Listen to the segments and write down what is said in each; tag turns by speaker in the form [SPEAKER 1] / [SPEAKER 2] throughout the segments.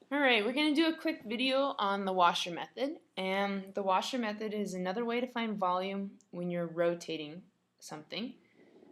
[SPEAKER 1] Alright, we're going to do a quick video on the washer method. And the washer method is another way to find volume when you're rotating something.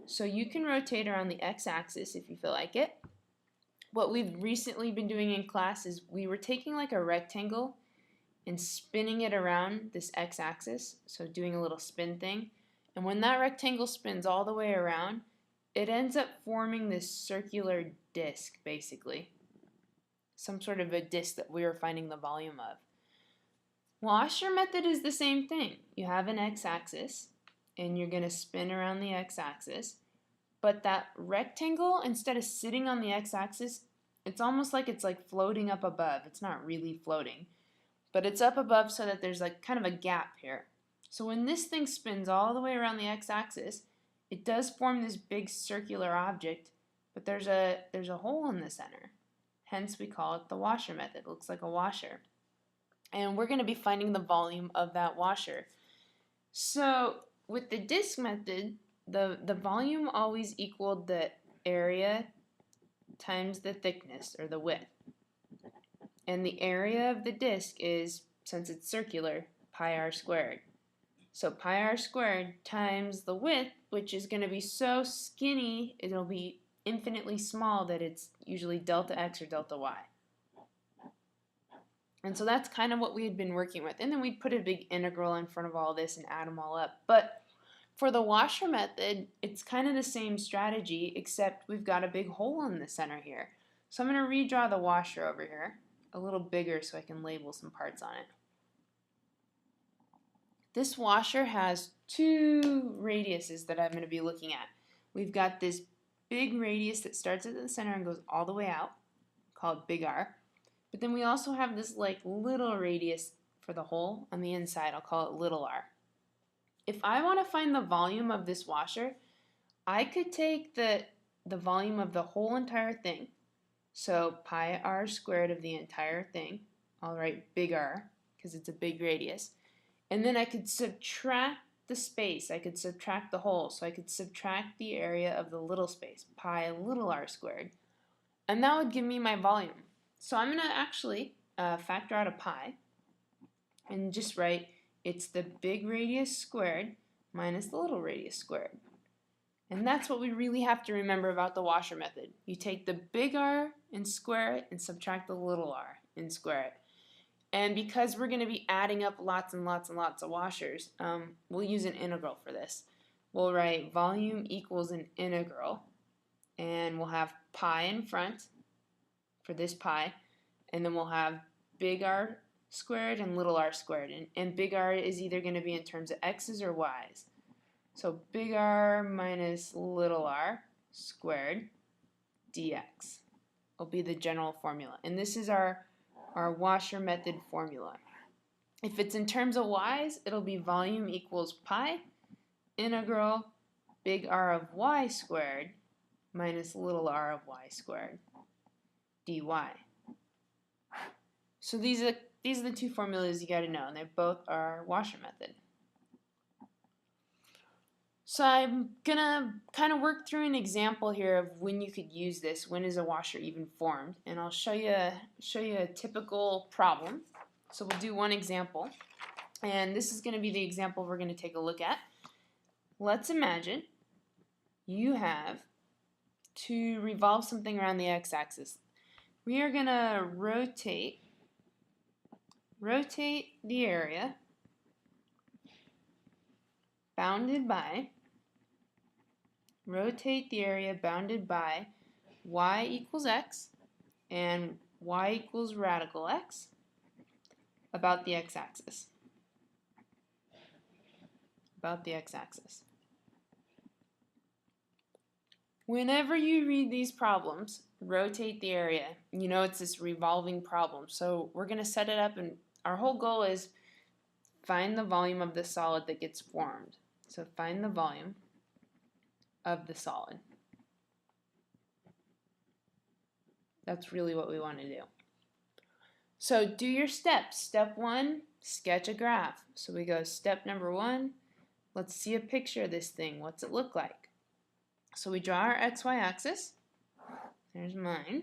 [SPEAKER 1] So you can rotate around the x-axis if you feel like it. What we've recently been doing in class is we were taking like a rectangle and spinning it around this x-axis, so doing a little spin thing. And when that rectangle spins all the way around, it ends up forming this circular disc, basically. Some sort of a disc that we are finding the volume of. Washer method is the same thing. You have an x-axis and you're going to spin around the x-axis, but that rectangle, instead of sitting on the x-axis, it's almost like it's like floating up above. It's not really floating, but it's up above so that there's like kind of a gap here. So when this thing spins all the way around the x-axis, it does form this big circular object, but there's a hole in the center. Hence we call it the washer method. It looks like a washer. And we're going to be finding the volume of that washer. So with the disc method, the volume always equaled the area times the thickness, or the width. And the area of the disc is, since it's circular, pi r squared. So pi r squared times the width, which is going to be so skinny, it'll be infinitely small that it's usually delta x or delta y. And so that's kind of what we had been working with. And then we'd put a big integral in front of all this and add them all up. But for the washer method, it's kind of the same strategy, except we've got a big hole in the center here. So I'm going to redraw the washer over here a little bigger so I can label some parts on it. This washer has two radiuses that I'm going to be looking at. We've got this big radius that starts at the center and goes all the way out, called big R. But then we also have this like little radius for the hole on the inside. I'll call it little r. If I want to find the volume of this washer, I could take the volume of the whole entire thing. So pi r squared of the entire thing. I'll write big R because it's a big radius. And then I could subtract the space. I could subtract the whole. So I could subtract the area of the little space, pi little r squared. And that would give me my volume. So I'm going to actually factor out a pi and just write it's the big radius squared minus the little radius squared. And that's what we really have to remember about the washer method. You take the big R and square it and subtract the little r and square it. And because we're going to be adding up lots and lots and lots of washers, we'll use an integral for this. We'll write volume equals an integral, and we'll have pi in front for this pi, and then we'll have big R squared and little r squared, and big R is either going to be in terms of x's or y's. So big R minus little r squared dx will be the general formula, and this is our washer method formula. If it's in terms of y's, it'll be volume equals pi integral big R of y squared minus little r of y squared dy. So these are the two formulas you got to know, and they both are washer method. So I'm gonna kind of work through an example here of when you could use this. When is a washer even formed? And I'll show you a typical problem. So we'll do one example, and this is going to be the example we're going to take a look at. Let's imagine you have to revolve something around the x-axis. We are going to rotate the area bounded by y equals x and y equals radical x about the x-axis. Whenever you read these problems, rotate the area. You know it's this revolving problem. So we're going to set it up, and our whole goal is find the volume of the solid that gets formed. So find the volume of the solid. That's really what we want to do. So do your steps. Step 1, sketch a graph. So we go step number 1, let's see a picture of this thing. What's it look like? So we draw our xy axis. There's mine.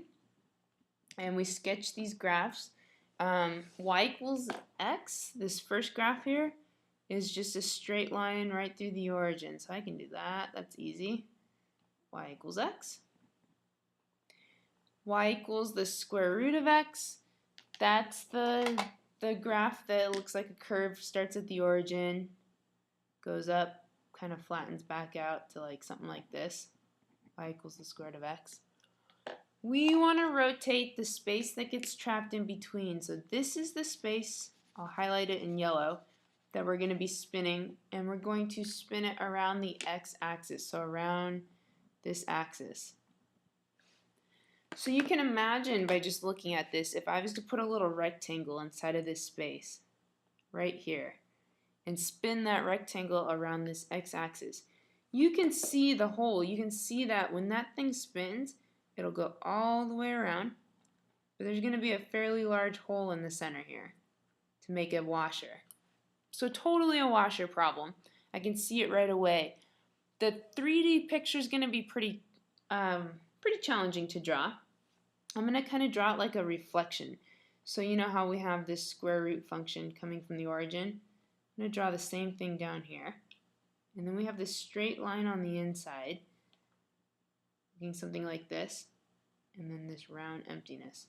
[SPEAKER 1] and we sketch these graphs. Y equals x, this first graph here, is just a straight line right through the origin. So I can do that. That's easy. Y equals x. Y equals the square root of x. That's the graph that looks like a curve, starts at the origin, goes up, kind of flattens back out to like something like this. Y equals the square root of x. We want to rotate the space that gets trapped in between. So this is the space, I'll highlight it in yellow, that we're going to be spinning, and we're going to spin it around the x-axis, so around this axis. So you can imagine by just looking at this, if I was to put a little rectangle inside of this space, right here, and spin that rectangle around this x-axis, you can see the hole. You can see that when that thing spins, it'll go all the way around, but there's going to be a fairly large hole in the center here to make a washer. So totally a washer problem. I can see it right away. The 3D picture is going to be pretty challenging to draw. I'm going to kind of draw it like a reflection. So you know how we have this square root function coming from the origin? I'm going to draw the same thing down here. And then we have this straight line on the inside, looking something like this, and then this round emptiness.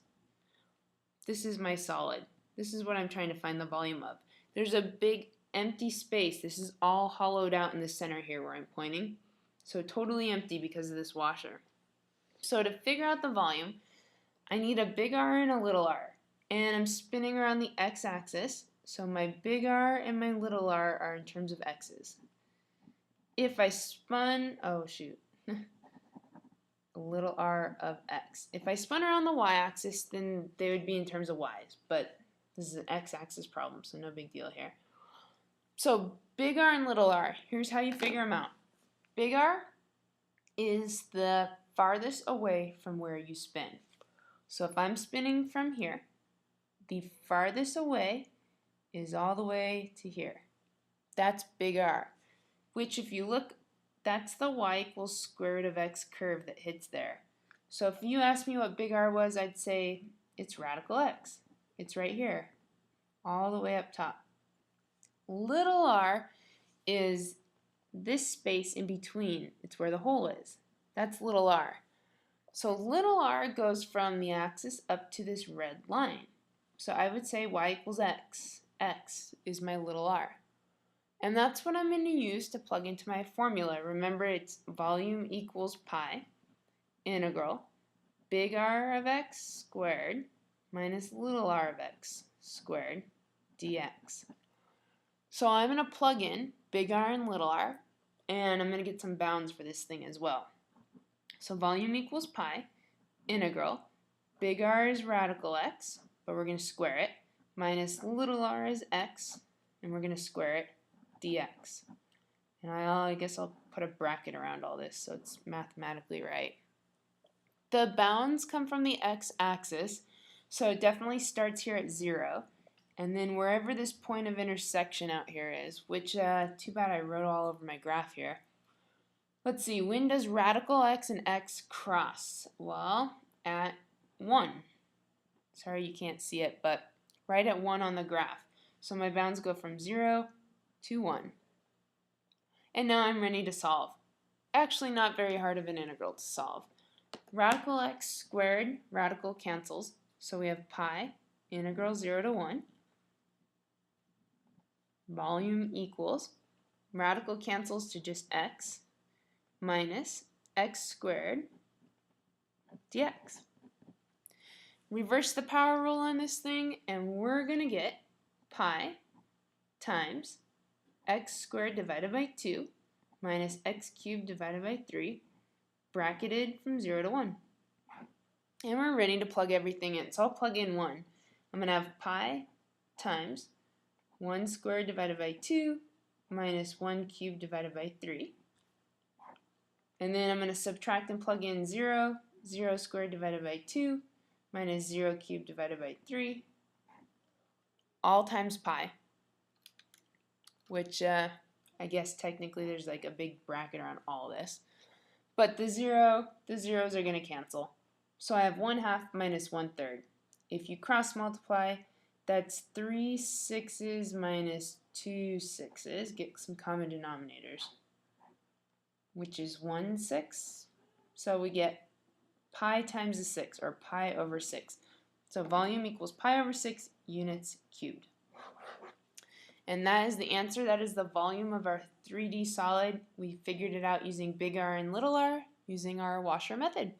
[SPEAKER 1] This is my solid. This is what I'm trying to find the volume of. There's a big empty space. This is all hollowed out in the center here where I'm pointing. So totally empty because of this washer. So to figure out the volume, I need a big R and a little r. And I'm spinning around the x-axis. So my big R and my little r are in terms of x's. If I spun, oh shoot, a little r of x. If I spun around the y-axis, then they would be in terms of y's. But this is an x-axis problem, so no big deal here. So big R and little r, here's how you figure them out. Big R is the farthest away from where you spin. So if I'm spinning from here, the farthest away is all the way to here. That's big R, which if you look, that's the y equals square root of x curve that hits there. So if you asked me what big R was, I'd say it's radical x. It's right here, all the way up top. Little r is this space in between. It's where the hole is. That's little r. So little r goes from the axis up to this red line. So I would say y equals x. X is my little r. And that's what I'm going to use to plug into my formula. Remember, it's volume equals pi, integral, big R of x squared minus little r of x squared dx. So I'm going to plug in big R and little r, and I'm going to get some bounds for this thing as well. So volume equals pi, integral, big R is radical x, but we're going to square it, minus little r is x, and we're going to square it, dx. And I guess I'll put a bracket around all this so it's mathematically right. The bounds come from the x-axis, so it definitely starts here at 0. And then wherever this point of intersection out here is, which, too bad I wrote all over my graph here. Let's see, when does radical x and x cross? Well, at 1. Sorry you can't see it, but right at 1 on the graph. So my bounds go from 0 to 1. And now I'm ready to solve. Actually not very hard of an integral to solve. Radical x squared, radical cancels. So we have pi, integral 0 to 1. Volume equals, radical cancels to just x, minus x squared dx. Reverse the power rule on this thing, and we're going to get pi times x squared divided by 2 minus x cubed divided by 3, bracketed from 0 to 1. And we're ready to plug everything in. So I'll plug in 1. I'm going to have pi times 1 squared divided by 2 minus 1 cubed divided by 3. And then I'm going to subtract and plug in 0, 0 squared divided by 2 minus 0 cubed divided by 3, all times pi, which I guess technically there's like a big bracket around all this. But the zeros are going to cancel. So I have 1/2 minus 1/3. If you cross multiply, that's 3 6s minus 2 6s. Get some common denominators, which is 1 6. So we get pi times the 6, or pi over 6. So volume equals pi over 6 units cubed. And that is the answer. That is the volume of our 3D solid. We figured it out using big R and little r, using our washer method.